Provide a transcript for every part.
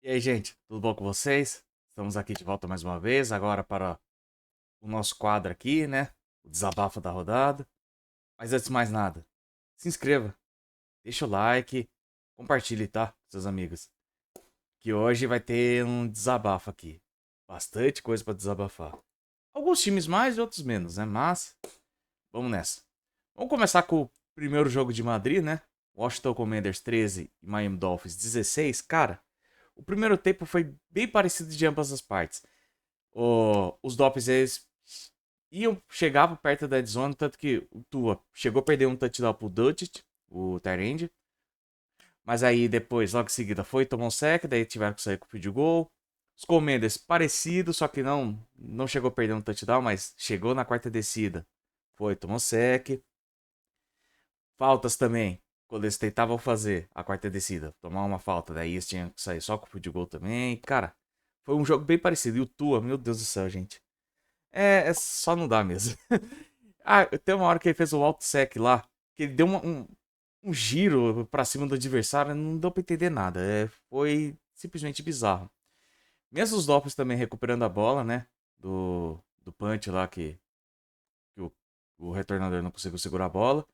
E aí, gente, tudo bom com vocês? Estamos aqui de volta mais uma vez, agora para o nosso quadro aqui, né? O desabafo da rodada. Mas antes de mais nada, se inscreva, deixa o like, compartilhe, tá? Com seus amigos. Que hoje vai ter um desabafo aqui. Bastante coisa para desabafar. Alguns times mais e outros menos, né? Mas, vamos nessa. Vamos começar com o primeiro jogo de Madrid, né? Washington Commanders 13 e Miami Dolphins 16. Cara, o primeiro tempo foi bem parecido de ambas as partes. Os Dolphins, eles chegavam perto da zone, tanto que o Tua chegou a perder um touchdown pro Dutch, o tight end. Mas aí depois, logo em seguida, tomou um sec, daí tiveram que sair com o field goal. Os Commanders, parecido, só que não chegou a perder um touchdown, mas chegou na quarta descida. Tomou sec. Faltas também, quando eles tentavam fazer a quarta descida, tomar uma falta, daí eles tinham que sair só com o field goal também. Cara, foi um jogo bem parecido. E o Tua, meu Deus do céu, gente. É só não dá mesmo. Ah, tem uma hora que ele fez o auto-sec lá, que ele deu um giro pra cima do adversário, não deu pra entender nada. Foi simplesmente bizarro. Mesmo os Dolphins também recuperando a bola, né? Do punch lá que o retornador não conseguiu segurar a bola.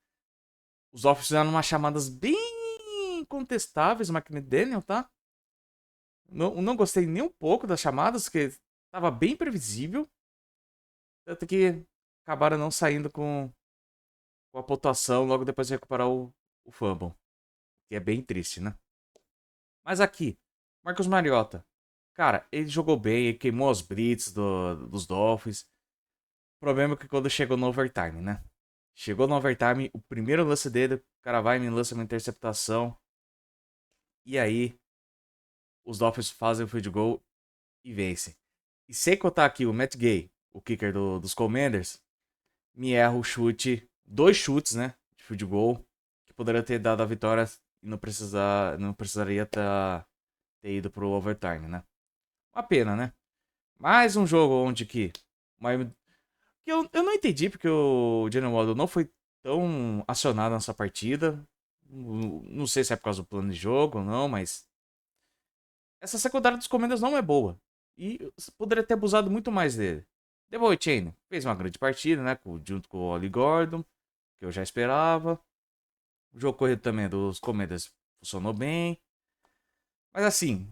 Os Dolphins fizeram umas chamadas bem contestáveis, o McDaniel, tá? Não gostei nem um pouco das chamadas, que tava bem previsível. Tanto que acabaram não saindo com a pontuação logo depois de recuperar o fumble. Que é bem triste, né? Mas aqui, Marcos Mariota. Cara, ele jogou bem, ele queimou os blitz dos Dolphins. O problema é que quando chegou no overtime, né? Chegou no overtime, o primeiro lance dele, o cara vai e me lança uma interceptação. E aí, os Dolphins fazem o field goal e vencem. E sem contar aqui o Matt Gay, o kicker dos Commanders, me erra o chute, dois chutes, né? De field goal, que poderia ter dado a vitória e não precisaria ter ido pro overtime, né? Uma pena, né? Mais um jogo onde que. Miami- que eu não entendi porque o Jalen Waddle não foi tão acionado nessa partida. Não sei se é por causa do plano de jogo ou não, mas. Essa secundária dos Commanders não é boa. E poderia ter abusado muito mais dele. Devon Chain fez uma grande partida, né? Junto com o Oli Gordon, que eu já esperava. O jogo corrido também dos Commanders funcionou bem. Mas assim,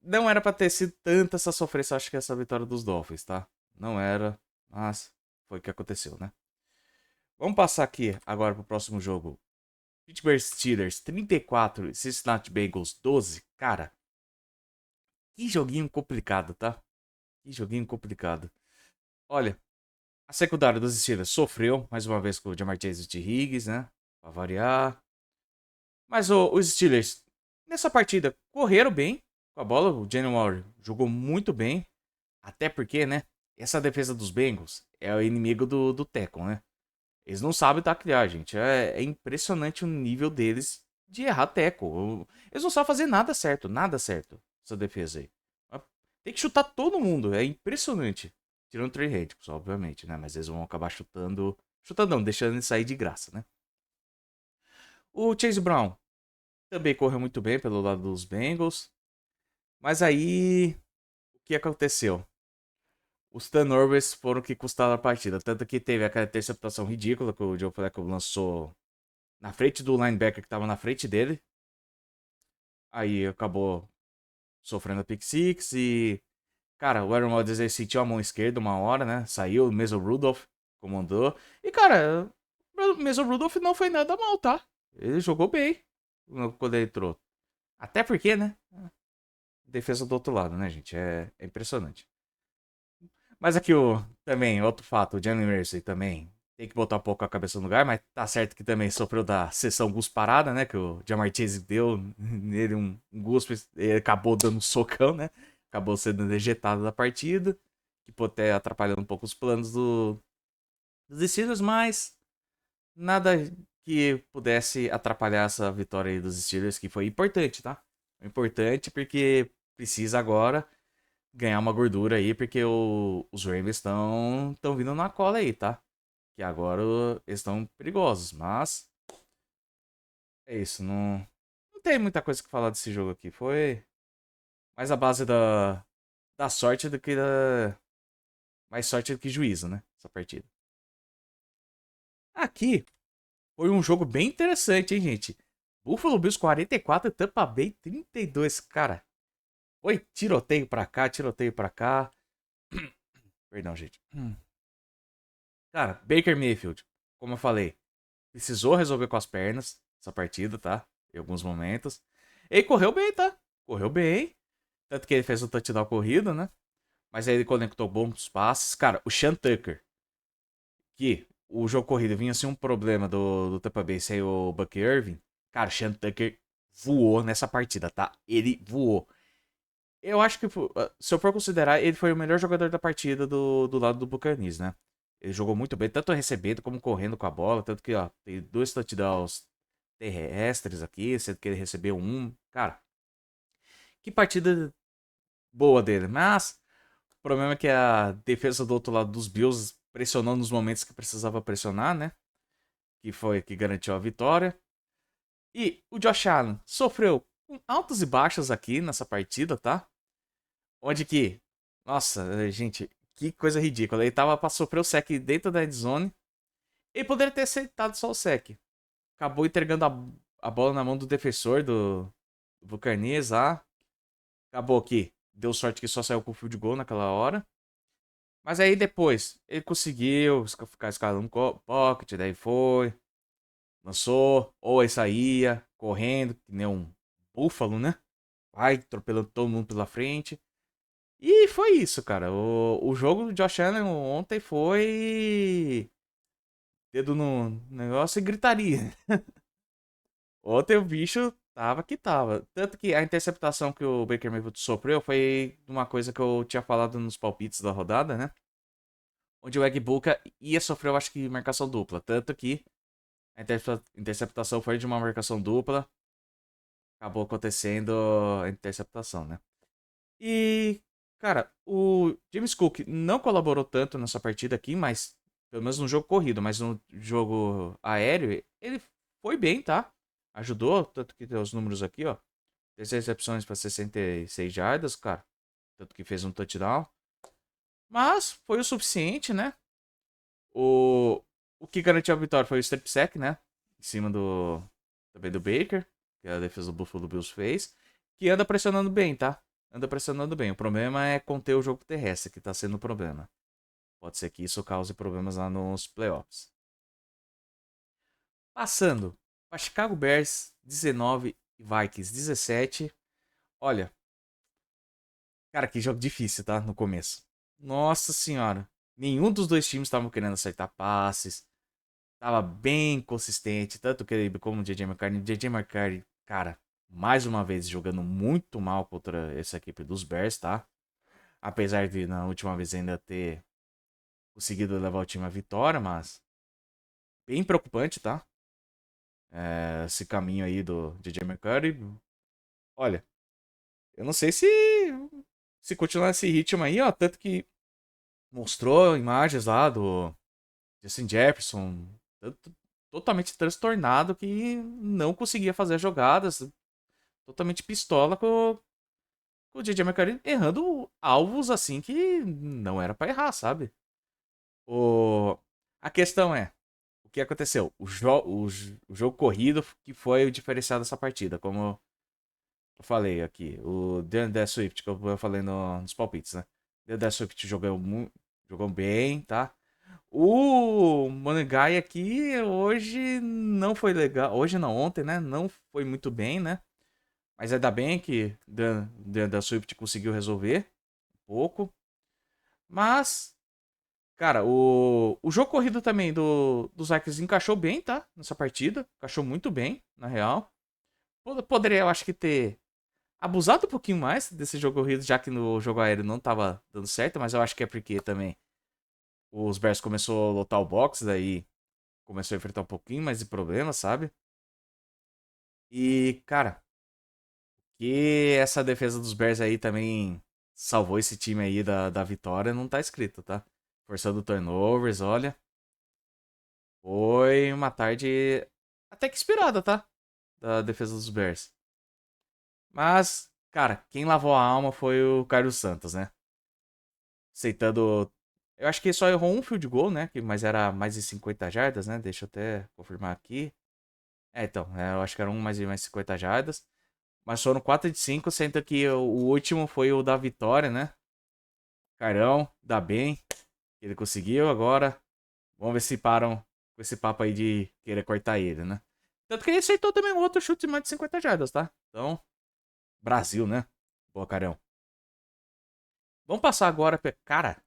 não era pra ter sido tanta essa sofrência, acho que essa vitória dos Dolphins, tá? Não era, mas foi o que aconteceu, né? Vamos passar aqui agora pro próximo jogo. Pittsburgh Steelers 34 e Cincinnati Bengals 12. Cara, que joguinho complicado, tá? Que joguinho complicado. Olha, a secundária dos Steelers sofreu, mais uma vez com o Jamar Chase e o T. Higgins, né? Pra variar. Mas os Steelers, nessa partida, correram bem com a bola. O Jalen Warren jogou muito bem. Até porque, né? Essa defesa dos Bengals é o inimigo do tackle, né? Eles não sabem taclear, gente. É impressionante o nível deles de errar tackle. Eles não sabem fazer nada certo, essa defesa aí. Tem que chutar todo mundo, é impressionante. Tirando o Trey Hendricks, obviamente, né? Mas eles vão acabar chutando. Chutando não, deixando ele sair de graça, né? O Chase Brown também correu muito bem pelo lado dos Bengals. Mas aí, o que aconteceu? Os turnovers foram que custaram a partida. Tanto que teve aquela interceptação ridícula que o Joe Flacco lançou na frente do linebacker que tava na frente dele. Aí acabou sofrendo a pick six e... Cara, o Aaron Rodgers ele sentiu a mão esquerda uma hora, né? Saiu, mesmo o Rudolph comandou. E, cara, mesmo o Rudolph não foi nada mal, tá? Ele jogou bem quando ele entrou. Até porque, né? Defesa do outro lado, né, gente? É impressionante. Mas aqui também, outro fato, o Jalen Ramsey também tem que botar um pouco a cabeça no lugar, mas tá certo que também sofreu da sessão Gus parada, né? Que o Jamar Chase deu nele um guspe, ele acabou dando um socão, né? Acabou sendo ejetado da partida, que pode ter atrapalhado um pouco os planos dos Steelers, mas nada que pudesse atrapalhar essa vitória aí dos Steelers, que foi importante, tá? Importante porque precisa agora ganhar uma gordura aí, porque os Ravens estão vindo na cola aí, tá? Que agora eles estão perigosos, mas é isso, não tem muita coisa que falar desse jogo aqui. mais a base da sorte do que da. Mais sorte do que juízo, né? Essa partida. Aqui foi um jogo bem interessante, hein, gente? Buffalo Bills 44 e Tampa Bay 32, cara. Foi tiroteio pra cá, tiroteio pra cá. Perdão, gente. Cara, Baker Mayfield, como eu falei, precisou resolver com as pernas essa partida, tá? Em alguns momentos. Ele correu bem, tá? Correu bem. Tanto que ele fez o touchdown corrido, né? Mas aí ele conectou bons passes. Cara, o Sean Tucker, que o jogo corrido vinha assim um problema do Tampa Bay sem o Bucky Irving. Cara, o Sean Tucker voou nessa partida, tá? Ele voou. Eu acho que, se eu for considerar, ele foi o melhor jogador da partida do lado do Buccaneers, né? Ele jogou muito bem, tanto recebendo como correndo com a bola. Tanto que, ó, tem 2 touchdowns terrestres aqui, sendo que ele recebeu um. Cara, que partida boa dele. Mas, o problema é que a defesa do outro lado dos Bills pressionou nos momentos que precisava pressionar, né? Que foi que garantiu a vitória. E o Josh Allen sofreu altos e baixos aqui nessa partida, tá? Onde que, nossa, gente, que coisa ridícula. Ele tava pra sofrer o sec dentro da endzone. Ele poderia ter aceitado só o sec. Acabou entregando a bola na mão do defensor do Buccaneers lá. Acabou que deu sorte que só saiu com o field goal naquela hora. Mas aí depois, ele conseguiu ficar escalando pocket, daí foi, lançou, ou aí saía, correndo, que nem um búfalo, né? Vai, atropelando todo mundo pela frente. E foi isso, cara. O jogo do Josh Allen ontem foi dedo no negócio e gritaria. Ontem o bicho tava que tava. Tanto que a interceptação que o Baker Mayfield sofreu foi uma coisa que eu tinha falado nos palpites da rodada, né? Onde o Egbuka ia sofrer, eu acho que, marcação dupla. Tanto que a interceptação foi de uma marcação dupla. Acabou acontecendo a interceptação, né? E, cara, o James Cook não colaborou tanto nessa partida aqui, mas pelo menos no jogo corrido, mas no jogo aéreo, ele foi bem, tá? Ajudou, tanto que tem os números aqui, ó. 3 recepções para 66 jardas, cara. Tanto que fez um touchdown. Mas foi o suficiente, né? O, o que garantiu a vitória foi o strip sack, né? Em cima também do Baker, que a defesa do Buffalo Bills fez. Que anda pressionando bem, tá? Anda pressionando bem. O problema é conter o jogo terrestre, que tá sendo o problema. Pode ser que isso cause problemas lá nos playoffs. Passando para Chicago Bears 19 e Vikings 17. Olha, cara, que jogo difícil, tá? No começo. Nossa senhora. Nenhum dos dois times estavam querendo acertar passes. Tava bem consistente, tanto que ele como o JJ McCartney. JJ McCartney, cara, mais uma vez jogando muito mal contra essa equipe dos Bears, tá? Apesar de na última vez ainda ter conseguido levar o time à vitória, mas bem preocupante, tá? Esse caminho aí do JJ McCartney. Olha, eu não sei se continuar esse ritmo aí, ó, tanto que mostrou imagens lá do Justin Jefferson, totalmente transtornado que não conseguia fazer as jogadas, totalmente pistola com o DJ McCartney errando alvos assim que não era pra errar, sabe? O, a questão é, o que aconteceu? O jogo corrido que foi o diferencial dessa partida, como eu falei aqui, o DeAndre Swift, que eu falei nos palpites, né? DeAndre Swift jogou bem, tá? O Monegai aqui hoje não foi legal. Hoje não, ontem, né? Não foi muito bem, né? Mas ainda bem que da Swift conseguiu resolver um pouco. Mas, cara, o jogo corrido também dos Vikings encaixou bem, tá? Nessa partida. Encaixou muito bem, na real. Poderia, eu acho que ter abusado um pouquinho mais desse jogo corrido, já que no jogo aéreo não tava dando certo. Mas eu acho que é porque também os Bears começou a lotar o box, daí começou a enfrentar um pouquinho mais de problemas, sabe? E, cara, que essa defesa dos Bears aí também salvou esse time aí da vitória, não tá escrito, tá? Forçando turnovers, olha. Foi uma tarde até que inspirada, tá? Da defesa dos Bears. Mas, Cara, quem lavou a alma foi o Carlos Santos, né? Aceitando. Eu acho que ele só errou um field goal, né? Mas era mais de 50 jardas, né? Deixa eu até confirmar aqui. Então, eu acho que era um mais de mais 50 jardas. Mas foram 4 de 5, sendo que o último foi o da vitória, né? Carão, dá bem. Ele conseguiu agora. Vamos ver se param com esse papo aí de querer cortar ele, né? Tanto que ele aceitou também um outro chute de mais de 50 jardas, tá? Então, Brasil, né? Boa, Carão. Vamos passar agora pra. Cara,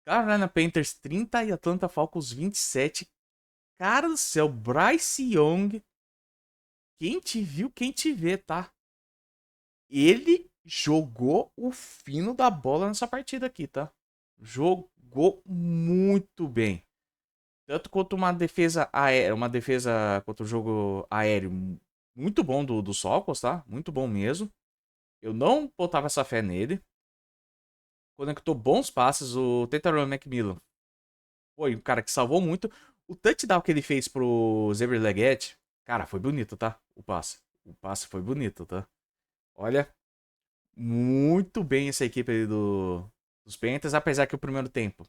Carolina Panthers 30 e Atlanta Falcons 27. Cara do céu, Bryce Young. Quem te viu, quem te vê, tá? Ele jogou o fino da bola nessa partida aqui, tá? Jogou muito bem. Tanto quanto uma defesa aérea, uma defesa contra o jogo aéreo muito bom do Falcons, tá? Muito bom mesmo. Eu não botava essa fé nele. Conectou bons passes. O Tentaron McMillan foi um cara que salvou muito. O touchdown que ele fez pro Xavier Legette, cara, foi bonito, tá? O passe. O passe foi bonito, tá? Olha, muito bem essa equipe aí dos Panthers, apesar que o primeiro tempo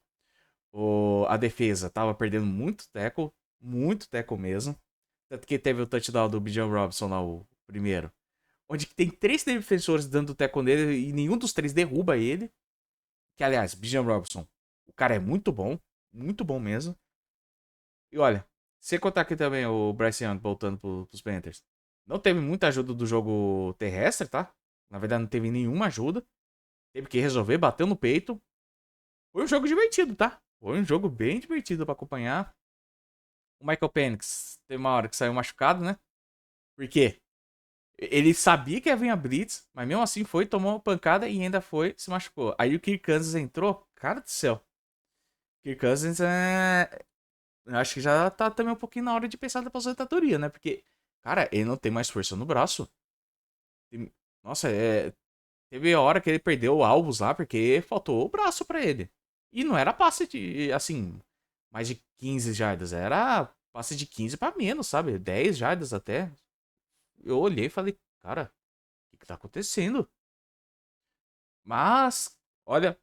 a defesa tava perdendo muito tackle mesmo. Tanto que teve o touchdown do Bijan Robinson lá, o primeiro. Onde tem 3 defensores dando tackle nele e nenhum dos 3 derruba ele. Que, aliás, Bijan Robinson, o cara é muito bom mesmo. E olha, sem contar aqui também o Bryce Young voltando pros Panthers. Não teve muita ajuda do jogo terrestre, tá? Na verdade, não teve nenhuma ajuda. Teve que resolver, bateu no peito. Foi um jogo divertido, tá? Foi um jogo bem divertido pra acompanhar. O Michael Penix teve uma hora que saiu machucado, né? Por quê? Ele sabia que ia vir a Blitz, mas mesmo assim foi, tomou uma pancada e ainda foi, se machucou. Aí o Kirk Cousins entrou, cara do céu. Kirk Cousins eu acho que já tá também um pouquinho na hora de pensar na aposentadoria, né? Porque, cara, ele não tem mais força no braço. Nossa, teve a hora que ele perdeu alvos lá porque faltou o braço pra ele. E não era passe de, assim, mais de 15 jardas. Era passe de 15 pra menos, sabe? 10 jardas até. Eu olhei e falei, cara, o que tá acontecendo? Mas, olha,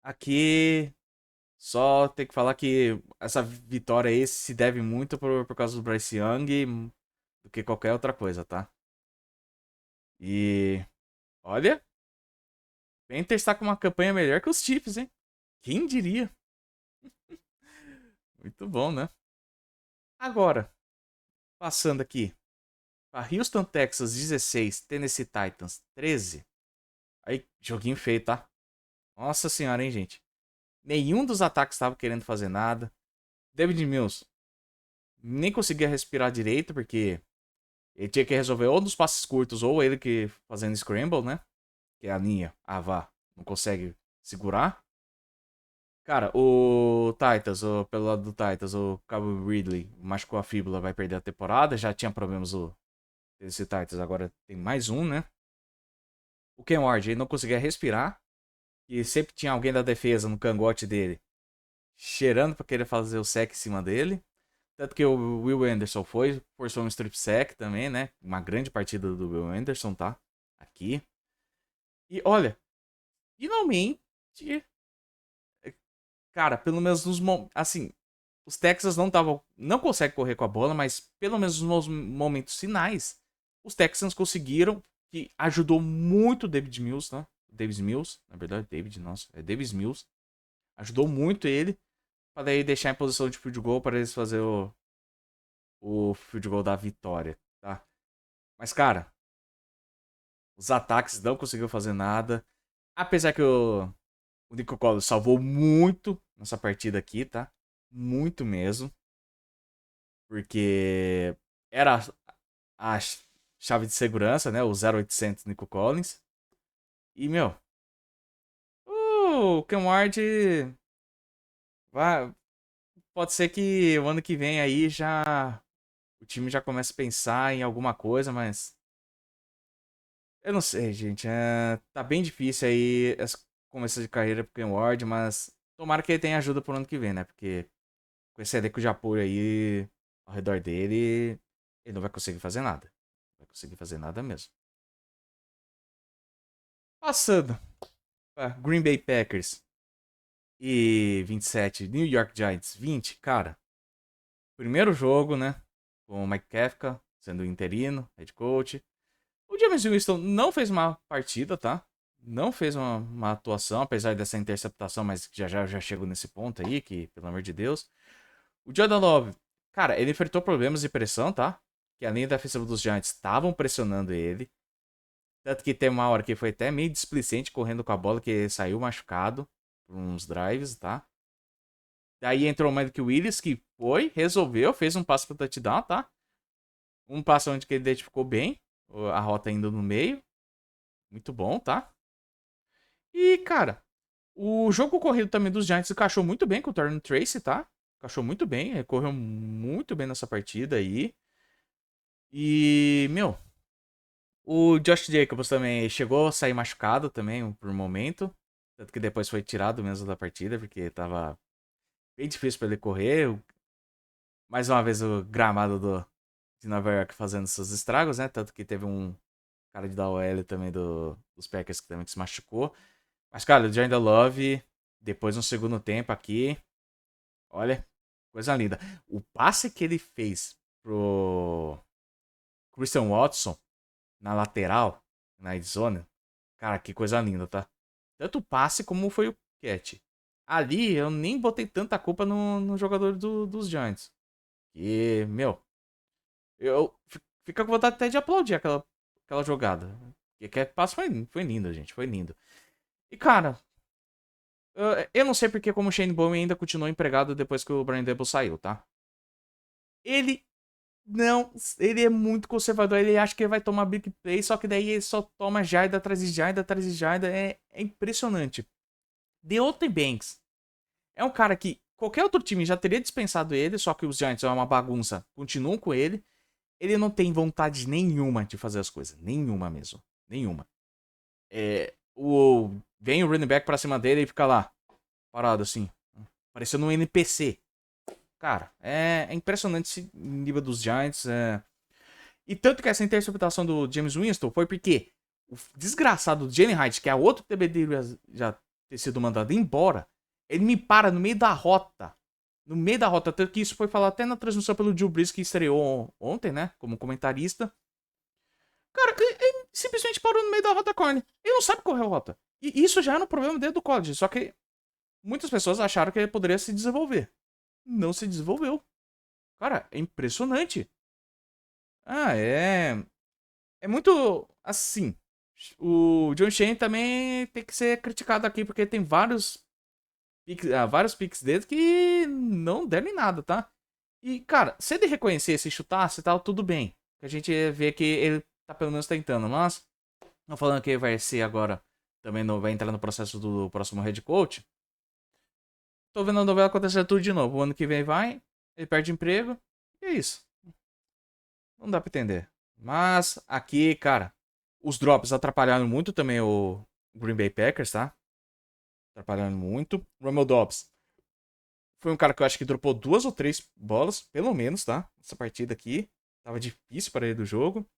aqui só tem que falar que essa vitória aí se deve muito por causa do Bryce Young do que qualquer outra coisa, tá? E olha, o Panthers tá com uma campanha melhor que os Chiefs, hein? Quem diria? Muito bom, né? Agora, passando aqui para Houston, Texas 16, Tennessee Titans 13. Aí, joguinho feio, tá? Nossa senhora, hein, gente? Nenhum dos ataques estava querendo fazer nada. David Mills nem conseguia respirar direito, porque ele tinha que resolver ou nos passes curtos, ou ele que fazendo scramble, né? Que é a linha, a vá, não consegue segurar. Cara, o Titans, pelo lado do Titans, o Cabo Ridley machucou a fíbula, vai perder a temporada. Já tinha problemas esse Titans, agora tem mais um, né? O Ken Ward, ele não conseguia respirar. E sempre tinha alguém da defesa no cangote dele, cheirando pra querer fazer o sec em cima dele. Tanto que o Will Anderson forçou um strip sack também, né? Uma grande partida do Will Anderson, tá? Aqui. E olha, finalmente, cara, pelo menos nos assim, os Texas não conseguem correr com a bola, mas pelo menos nos momentos finais, os Texans conseguiram, que ajudou muito o David Mills, tá? Davis Mills, na verdade, David, nossa, é Davis Mills. Ajudou muito ele para daí deixar em posição de field goal para eles fazer o field goal da vitória, tá? Mas cara, os ataques não conseguiu fazer nada. Apesar que o Nico Collins salvou muito nessa partida aqui, tá? Muito mesmo. Porque era a chave de segurança, né? O 0800 Nico Collins. E, meu, o Cam Ward vai, pode ser que o ano que vem aí já o time já comece a pensar em alguma coisa, mas eu não sei, gente. Tá bem difícil aí esse começo de carreira pro Ken Ward, mas tomara que ele tenha ajuda pro ano que vem, né? Porque com esse elenco de apoio aí ao redor dele, ele não vai conseguir fazer nada. Não vai conseguir fazer nada mesmo. Passando pra Green Bay Packers e 27, New York Giants 20, cara. Primeiro jogo, né? Com o Mike Kafka sendo interino, head coach. O James Winston não fez uma partida, tá? Não fez uma atuação, apesar dessa interceptação, mas já chegou nesse ponto aí, que, pelo amor de Deus. O Jordan Love, cara, ele enfrentou problemas de pressão, tá? Que a linha defensiva dos Giants estavam pressionando ele. Tanto que tem uma hora que foi até meio displicente correndo com a bola, que saiu machucado por uns drives, tá? Daí entrou o Mike Willis, que foi, resolveu, fez um passe pro touchdown, tá? Um passe onde que ele identificou bem a rota indo no meio. Muito bom, tá? E, cara, o jogo corrido também dos Giants encaixou muito bem com o Torrent Tracy, tá? Encaixou muito bem, ele correu muito bem nessa partida aí. E, meu, o Josh Jacobs também chegou a sair machucado também por um momento. Tanto que depois foi tirado mesmo da partida, porque tava bem difícil para ele correr. Mais uma vez o gramado de Nova York fazendo seus estragos, né? Tanto que teve um cara de da OL também dos Packers que também se machucou. Mas, cara, o Jordan Love, depois no segundo tempo aqui, olha, coisa linda. O passe que ele fez pro Christian Watson na lateral, na zone, cara, que coisa linda, tá? Tanto o passe como foi o catch. Ali eu nem botei tanta culpa no jogador dos Giants. E, meu, eu fico com vontade até de aplaudir aquela jogada. E aquele passe foi lindo, gente, foi lindo. E, cara, eu não sei porque como o Shane Bowen ainda continuou empregado depois que o Brian Debo saiu, tá? Ele não, ele é muito conservador, ele acha que ele vai tomar big play, só que daí ele só toma jarda atrás de jarda atrás de jarda, é impressionante. Deontay Banks é um cara que qualquer outro time já teria dispensado ele, só que os Giants é uma bagunça, continuam com ele. Ele não tem vontade nenhuma de fazer as coisas, nenhuma mesmo, nenhuma. Vem o running back pra cima dele e fica lá, parado assim, parecendo um NPC. Cara, é impressionante esse nível dos Giants. E tanto que essa interceptação do James Winston foi porque o desgraçado do Jalen Hyde, que é outro que deveria já ter sido mandado embora, ele me para no meio da rota. No meio da rota, tanto que isso foi falado até na transmissão pelo Drew Brees, que estreou ontem, né, como comentarista. Cara, ele simplesmente parou no meio da rota corner. Ele não sabe correr a rota. E isso já era um problema dentro do college, só que muitas pessoas acharam que ele poderia se desenvolver. Não se desenvolveu. Cara, é impressionante. Ah, é muito assim. O John Shane também tem que ser criticado aqui, porque tem vários picks dele que não deram em nada, tá? E, cara, se ele reconhecesse e chutasse e tal, tudo bem. A gente vê que ele tá pelo menos tentando, mas não falando que ele vai ser agora, também vai entrar no processo do próximo head coach. Tô vendo a novela acontecer tudo de novo. O ano que vem vai, ele perde emprego, e é isso. Não dá pra entender. Mas aqui, cara, os drops atrapalharam muito também o Green Bay Packers, tá? Atrapalhando muito. Romeo Dobbs foi um cara que eu acho que dropou 2 ou 3 bolas, pelo menos, tá? Essa partida aqui. Tava difícil para ele do jogo.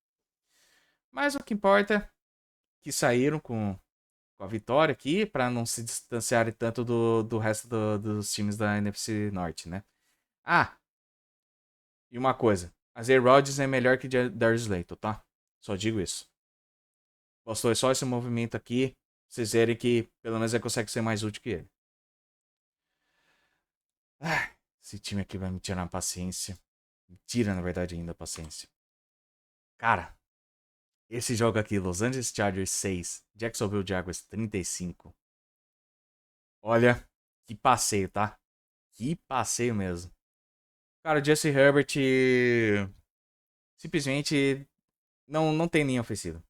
Mas o que importa é que saíram com a vitória aqui, para não se distanciarem tanto do resto dos times da NFC Norte, né? Ah, e uma coisa. A Zay Rodgers é melhor que Darius Slayton, tá? Só digo isso. Bastou só esse movimento aqui, pra vocês verem que pelo menos ele consegue ser mais útil que ele. Ah, esse time aqui vai me tirar a paciência. Me tira, na verdade, ainda a paciência. Cara, esse jogo aqui, Los Angeles Chargers 6, Jacksonville Jaguars 35. Olha, que passeio, tá? Que passeio mesmo. Cara, o Jesse Herbert simplesmente não tem linha ofensiva.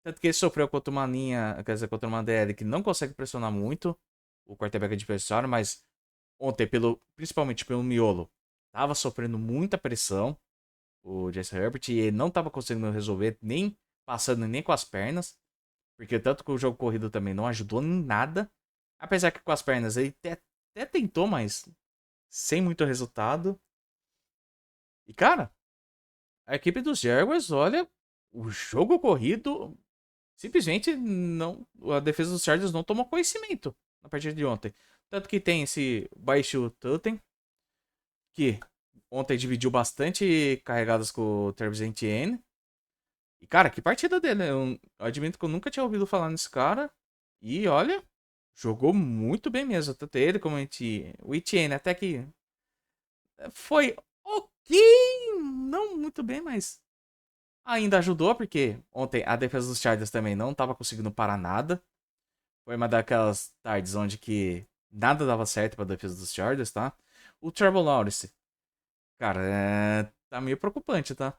Tanto que ele sofreu contra uma linha, quer dizer, contra uma DL que não consegue pressionar muito o quarterback adversário, mas ontem, principalmente pelo miolo, tava sofrendo muita pressão o Jesse Herbert e ele não tava conseguindo resolver, nem passando nem com as pernas, porque tanto que o jogo corrido também não ajudou em nada, apesar que com as pernas ele até tentou, mas sem muito resultado. E cara, a equipe dos Jaguars, olha, o jogo corrido simplesmente não, a defesa dos Chargers não tomou conhecimento na partida de ontem. Tanto que tem esse Baixo Totem, que ontem dividiu bastante carregadas com o Travis Etienne. E, cara, que partida dele, né? Eu admito que eu nunca tinha ouvido falar nesse cara. E, olha, jogou muito bem mesmo. Tanto ele como o Etienne, até que foi ok, não muito bem, mas ainda ajudou, porque ontem a defesa dos Chargers também não estava conseguindo parar nada. Foi uma daquelas tardes onde que nada dava certo pra defesa dos Chargers, tá? O Trevor Lawrence, cara, tá meio preocupante, tá?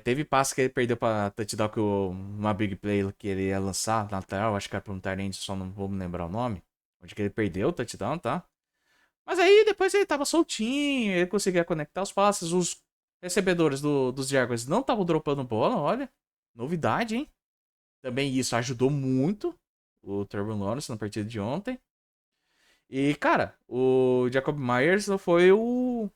Teve passe que ele perdeu pra touchdown que uma big play que ele ia lançar na lateral, acho que era pra um tight só não vou me lembrar o nome. Onde que ele perdeu o touchdown, tá? Mas aí depois ele tava soltinho, ele conseguia conectar os passes, os recebedores dos Jaguars não estavam dropando bola, olha. Novidade, hein? Também isso ajudou muito o Trevor Lawrence na partida de ontem. E, cara, o Jacob Myers foi o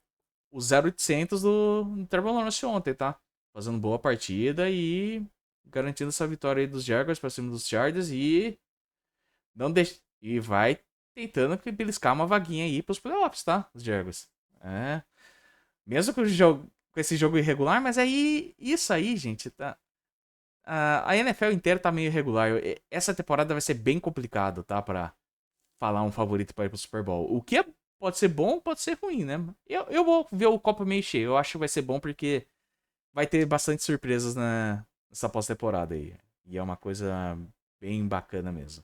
0800 do Trevor Lawrence ontem, tá? Fazendo boa partida e garantindo essa vitória aí dos Jaguars pra cima dos Chargers e não deixa e vai tentando beliscar uma vaguinha aí pros playoffs, tá? Os Jaguars. É. Mesmo com, com esse jogo irregular, mas aí isso aí, gente, tá. A NFL inteira tá meio irregular. Essa temporada vai ser bem complicado, tá? Pra falar um favorito para ir pro Super Bowl. O que pode ser bom, pode ser ruim, né? Eu vou ver o copo meio cheio. Eu acho que vai ser bom porque vai ter bastante surpresas nessa pós-temporada aí. E é uma coisa bem bacana mesmo.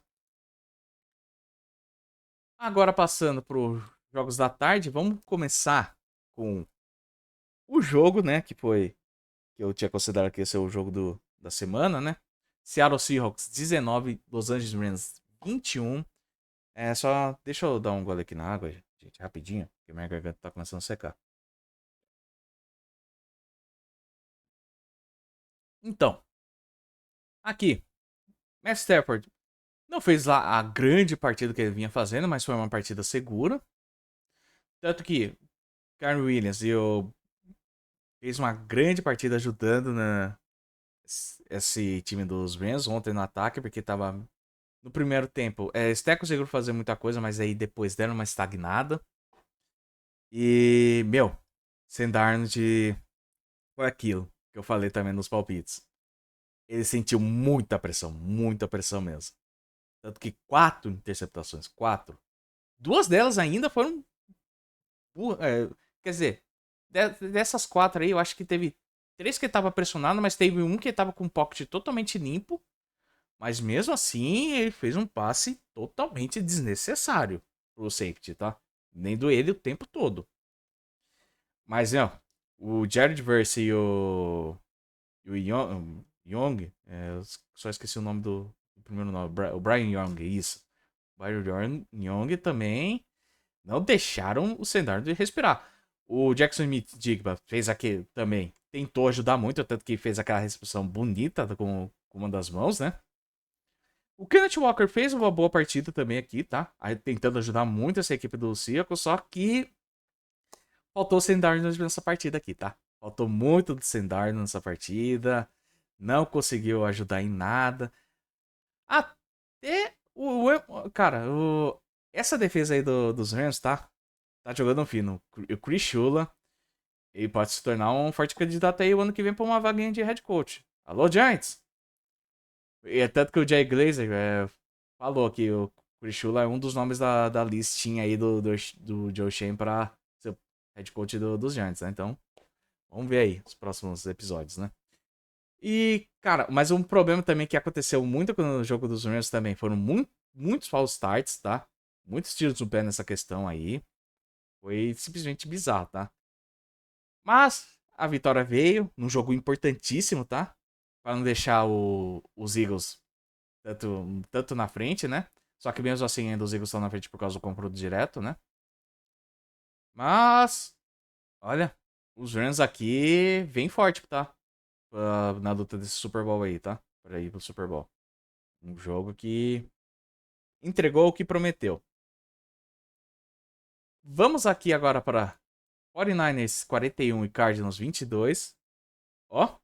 Agora passando pro jogos da tarde, vamos começar com o jogo, né? Que eu tinha considerado que ia ser o jogo da semana, né? Seattle Seahawks 19, Los Angeles Rams 21. Só deixa eu dar um gole aqui na água, gente, rapidinho, porque minha garganta tá começando a secar. Então, aqui, Matt Stafford não fez lá a grande partida que ele vinha fazendo, mas foi uma partida segura. Tanto que Karen Williams fez uma grande partida ajudando esse time dos Rams ontem no ataque, porque tava no primeiro tempo. Até conseguiram fazer muita coisa, mas aí depois deram uma estagnada. E, meu, Sam Darnold foi aquilo que eu falei também nos palpites. Ele sentiu muita pressão mesmo. Tanto que 4 interceptações, 4. Duas delas ainda foram. Quer dizer, dessas 4 aí, eu acho que teve 3 que ele tava pressionado, mas teve um que ele tava com o pocket totalmente limpo. Mas mesmo assim, ele fez um passe totalmente desnecessário pro safety, tá? Nem do ele o tempo todo. Mas, ó, o Jared Verse e o Young, eu só esqueci o nome do primeiro nome, o Brian Young, isso. O Brian Young também não deixaram o Sendar de respirar. O Jackson Smith-Jigba fez aquele também, tentou ajudar muito, tanto que fez aquela recepção bonita com uma das mãos, né? O Kenneth Walker fez uma boa partida também aqui, tá? Aí, tentando ajudar muito essa equipe do Circo, só que faltou o Sendarno nessa partida aqui, tá? Faltou muito do Sendarno nessa partida. Não conseguiu ajudar em nada. Até cara, essa defesa aí dos Rams, tá? Tá jogando fino. O Chris Shula, ele pode se tornar um forte candidato aí o ano que vem pra uma vaguinha de head coach. Alô, Giants! E é tanto que o Jay Glazer falou que o Chris Shula é um dos nomes da listinha aí do Joe Shane pra ser o head coach dos Giants, né? Então, vamos ver aí os próximos episódios, né? E, cara, mas um problema também que aconteceu muito no jogo dos Rams também foram muitos false starts, tá? Muitos tiros no pé nessa questão aí. Foi simplesmente bizarro, tá? Mas a vitória veio num jogo importantíssimo, tá? Pra não deixar os Eagles tanto na frente, né? Só que mesmo assim ainda os Eagles estão na frente por causa do confronto direto, né? Mas, olha, os Rams aqui vem forte, tá? Na luta desse Super Bowl aí, tá? Pra ir pro Super Bowl. Um jogo que entregou o que prometeu. Vamos aqui agora para 49ers 41 e Cardinals 22. Ó,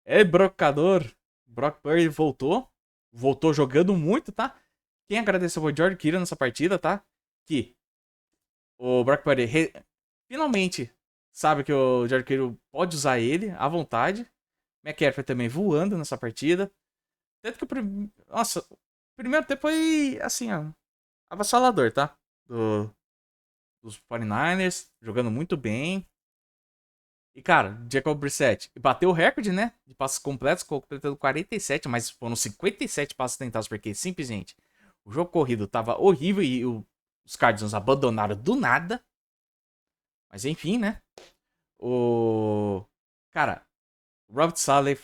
é brocador. Brock Purdy voltou. Voltou jogando muito, tá? Quem agradeceu foi o George Kittle nessa partida, tá? Que o Brock Purdy finalmente sabe que o George Kittle pode usar ele à vontade. McCaffrey também voando nessa partida. Tanto que nossa, o primeiro tempo foi assim, ó, avassalador, tá? Dos 49ers, jogando muito bem. E, cara, Jacob Brissett bateu o recorde, né? De passos completos, completando 47, mas foram 57 passos tentados, porque simplesmente o jogo corrido tava horrível e os Cardinals abandonaram do nada. Mas enfim, né? O. Cara, o Robert Saleh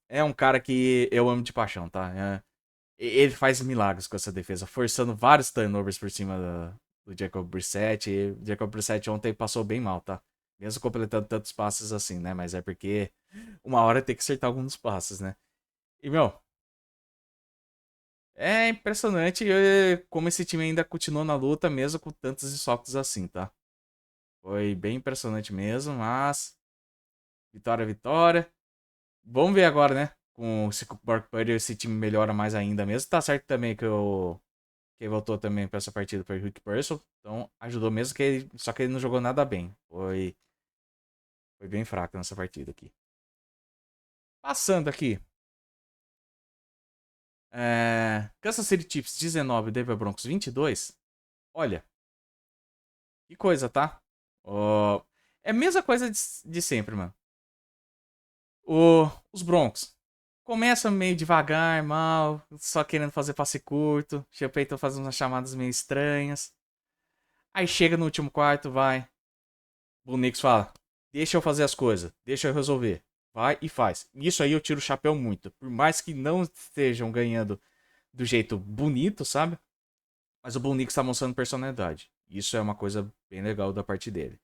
é um cara que eu amo de paixão, tá? Ele faz milagres com essa defesa, forçando vários turnovers por cima do Jacob Brissett. E o Jacob Brissett ontem passou bem mal, tá? Mesmo completando tantos passes assim, né? Mas é porque uma hora tem que acertar alguns passes, né? E, meu, é impressionante como esse time ainda continuou na luta, mesmo com tantos desfalques assim, tá? Foi bem impressionante mesmo, mas vitória, vitória. Vamos ver agora, né? Com se o Brock Purdy esse time melhora mais ainda mesmo. Tá certo também que quem voltou também pra essa partida foi o Rick Purcell. Então ajudou mesmo que ele. Só que ele não jogou nada bem. Foi bem fraco nessa partida aqui. Passando aqui. Kansas City Chiefs 19, Denver Broncos 22. Olha, que coisa, tá? É a mesma coisa de sempre, mano. Os Broncos. Começa meio devagar, mal, só querendo fazer passe curto. Sean Payton faz umas chamadas meio estranhas. Aí chega no último quarto, vai. O Knicks fala: deixa eu fazer as coisas, deixa eu resolver. Vai e faz. Isso aí eu tiro o chapéu muito. Por mais que não estejam ganhando do jeito bonito, sabe? Mas o Bo Nix tá mostrando personalidade. Isso é uma coisa bem legal da parte dele.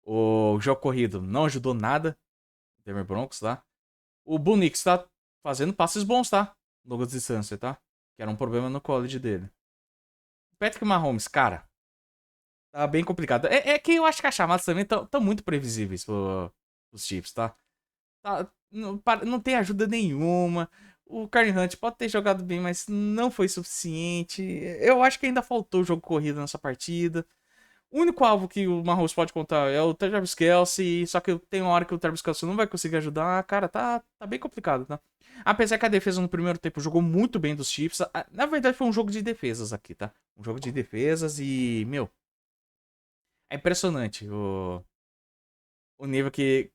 O jogo corrido não ajudou nada. O Denver Broncos, tá? O Bo Nix tá fazendo passes bons, tá? Longas distâncias, tá? Que era um problema no college dele. Patrick Mahomes, cara, tá bem complicado. É que eu acho que as chamadas também estão muito previsíveis pros Chiefs, tá? Não tem ajuda nenhuma. O Karen Hunt pode ter jogado bem, mas não foi suficiente. Eu acho que ainda faltou o jogo corrido nessa partida. O único alvo que o Mahomes pode contar é o Travis Kelce, só que tem uma hora que o Travis Kelce não vai conseguir ajudar. Cara, tá bem complicado, tá? Apesar que a defesa no primeiro tempo jogou muito bem dos Chiefs. Na verdade, foi um jogo de defesas aqui, tá? Um jogo de defesas e, meu, é impressionante o nível que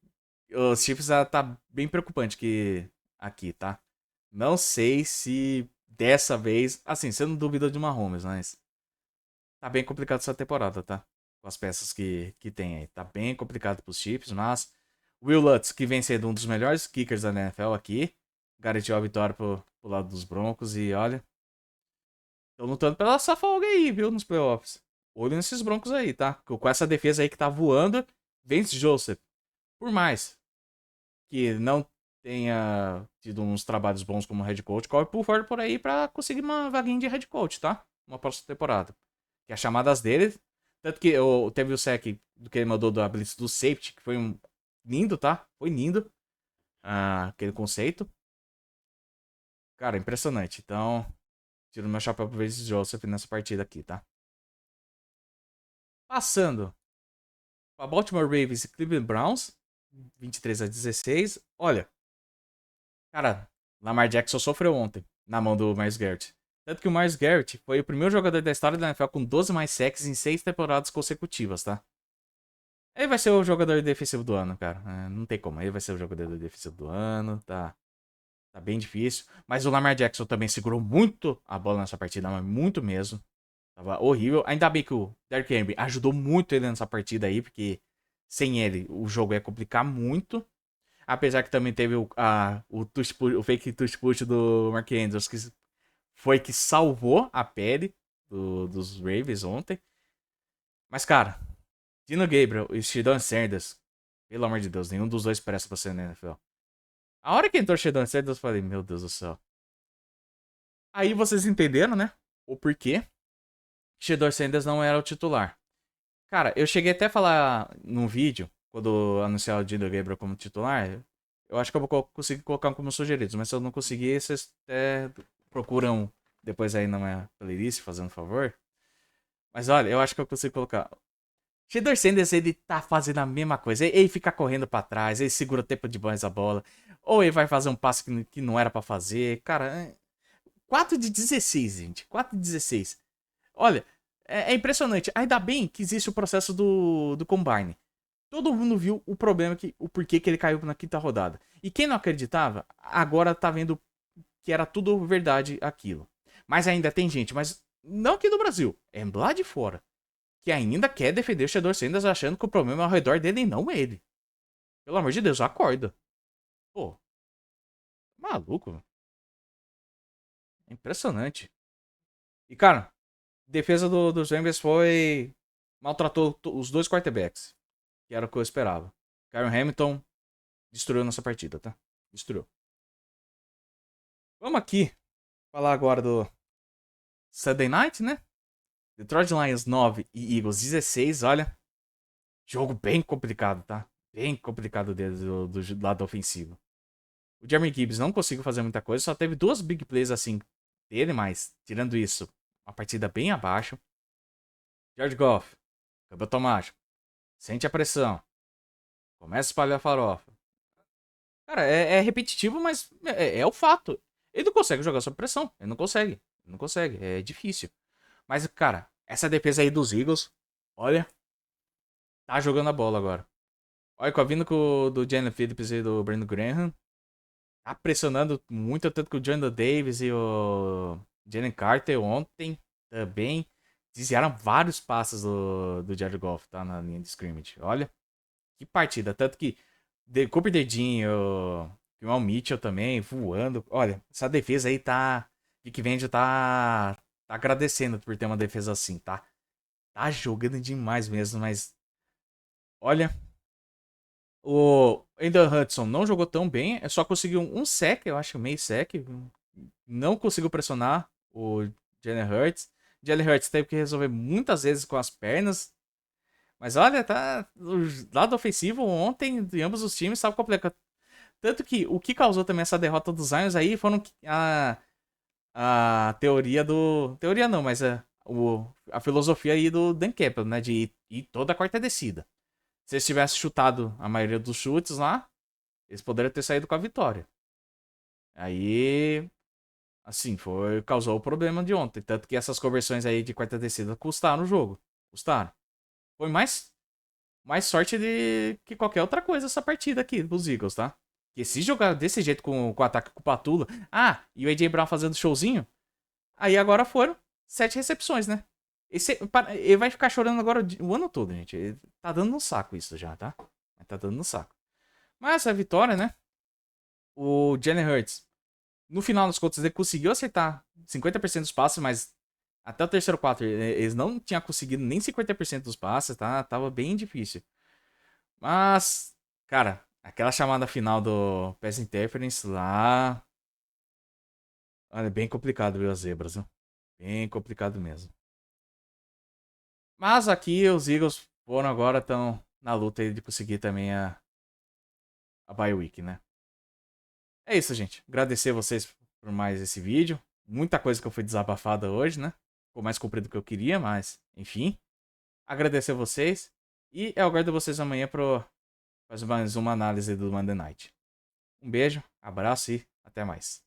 os Chiefs tá bem preocupante aqui, tá? Não sei se dessa vez, assim, você não duvida de Mahomes, mas tá bem complicado essa temporada, tá? Com as peças que tem aí. Tá bem complicado pros Chiefs, mas Will Lutz, que vem sendo um dos melhores kickers da NFL aqui, garantiu a vitória pro lado dos Broncos e olha, tô lutando pela essa folga aí, viu, nos playoffs. Olho nesses Broncos aí, tá? Com essa defesa aí que tá voando, Vance Joseph. Por mais que não tenha tido uns trabalhos bons como head coach, corre por aí pra conseguir uma vaguinha de head coach, tá? Uma próxima temporada. Que as chamadas dele, tanto que teve o sec do que ele mandou da blitz do safety, que foi um lindo, tá? Foi lindo. Aquele conceito. Cara, impressionante. Então, tiro meu chapéu pro Vance Joseph nessa partida aqui, tá? Passando para Baltimore Ravens e Cleveland Browns, 23-16. Olha, cara, Lamar Jackson sofreu ontem na mão do Myles Garrett. Tanto que o Myles Garrett foi o primeiro jogador da história da NFL com 12 mais sacks em 6 temporadas consecutivas, tá? Ele vai ser o jogador defensivo do ano, cara. Não tem como. Ele vai ser o jogador defensivo do ano. Tá bem difícil. Mas o Lamar Jackson também segurou muito a bola nessa partida, mas muito mesmo. Tava horrível. Ainda bem que o Derrick Henry ajudou muito ele nessa partida aí, porque sem ele o jogo ia complicar muito. Apesar que também teve o fake touch push do Mark Andrews, que foi que salvou a pele dos Ravens ontem. Mas, cara, Dino Gabriel e Shedon Sanders, pelo amor de Deus, nenhum dos dois presta pra ser na NFL. A hora que entrou o Shedon Sanders, eu falei, meu Deus do céu. Aí vocês entenderam, né? O porquê Shedon Sanders não era o titular. Cara, eu cheguei até a falar num vídeo, quando anunciaram o Dino Gabriel como titular, Eu acho que eu vou conseguir colocar como sugeridos, mas se eu não conseguir, vocês procuram depois aí na minha playlist, fazendo favor. Mas olha, eu acho que eu consigo colocar. Shedeur Sanders, ele tá fazendo a mesma coisa. Ele fica correndo pra trás, ele segura o tempo de mais a bola. Ou ele vai fazer um passe que não era pra fazer. Cara, 4 de 16, gente. 4 de 16. Olha, é impressionante. Ainda bem que existe o processo do Combine. Todo mundo viu o problema, o porquê que ele caiu na quinta rodada. E quem não acreditava, agora tá vendo que era tudo verdade aquilo. Mas ainda tem gente, mas não aqui no Brasil, é lá de fora, que ainda quer defender o Shedeur Sanders achando que o problema é ao redor dele e não ele. Pelo amor de Deus, acorda. Pô, maluco. É impressionante. E, cara, defesa dos Rams foi... Maltratou os dois quarterbacks. Que era o que eu esperava. Kyron Hamilton destruiu nossa partida, tá? Destruiu. Vamos aqui falar agora do Sunday Night, né? Detroit Lions 9 e Eagles 16, olha. Jogo bem complicado, tá? Bem complicado deles do lado ofensivo. O Jeremy Gibbs não conseguiu fazer muita coisa, só teve duas big plays assim dele, mas tirando isso, uma partida bem abaixo. Jared Goff, câmbio automático, sente a pressão, começa a espalhar a farofa. Cara, é repetitivo, mas é o fato. Ele não consegue jogar sob pressão, ele não consegue, é difícil. Mas, cara, essa defesa aí dos Eagles, olha, tá jogando a bola agora. Olha, com a vinda do Jalen Phillips e do Brandon Graham, tá pressionando muito, tanto que o Jordan Davis e o Jalen Carter ontem também desviaram vários passos do Jared Goff, tá? Na linha de scrimmage. Olha, que partida. Tanto que Cooper Dedinho, o Jamal Mitchell também voando. Olha, essa defesa aí tá... Vic Fangio tá agradecendo por ter uma defesa assim, tá? Tá jogando demais mesmo, mas... Olha, o Aidan Hudson não jogou tão bem, só conseguiu um sec, eu acho, meio sec. Não conseguiu pressionar o Jalen Hurts. Jalen Hurts teve que resolver muitas vezes com as pernas. Mas olha, tá. O lado ofensivo ontem de ambos os times estava complicado. Tanto que o que causou também essa derrota dos Lions aí foram a teoria do. Teoria não, mas a filosofia aí do Dan Campbell, né? De ir toda a quarta descida. Se eles tivessem chutado a maioria dos chutes lá, eles poderiam ter saído com a vitória. Aí, assim, causou o problema de ontem. Tanto que essas conversões aí de quarta descida custaram o jogo. Custaram. Foi mais sorte que qualquer outra coisa essa partida aqui dos Eagles, tá? Porque se jogar desse jeito com o ataque com o Patula. Ah, e o A.J. Brown fazendo showzinho. Aí agora foram 7 recepções, né? Ele vai ficar chorando agora o ano todo, gente. Ele tá dando no saco isso já, tá? Tá dando no saco. Mas essa vitória, né? O Jalen Hurts, no final das contas, ele conseguiu acertar 50% dos passes, mas até o terceiro quarto eles não tinham conseguido nem 50% dos passes, tá? Tava bem difícil. Mas, cara, aquela chamada final do Pass Interference lá. Olha, é bem complicado ver as zebras, viu? Bem complicado mesmo. Mas aqui os Eagles foram agora, estão na luta aí de conseguir também a bye week, né? É isso, gente. Agradecer vocês por mais esse vídeo. Muita coisa que eu fui desabafada hoje, né? Ficou mais comprido do que eu queria, mas enfim. Agradecer a vocês. E eu aguardo vocês amanhã para fazer mais uma análise do Monday Night. Um beijo, abraço e até mais.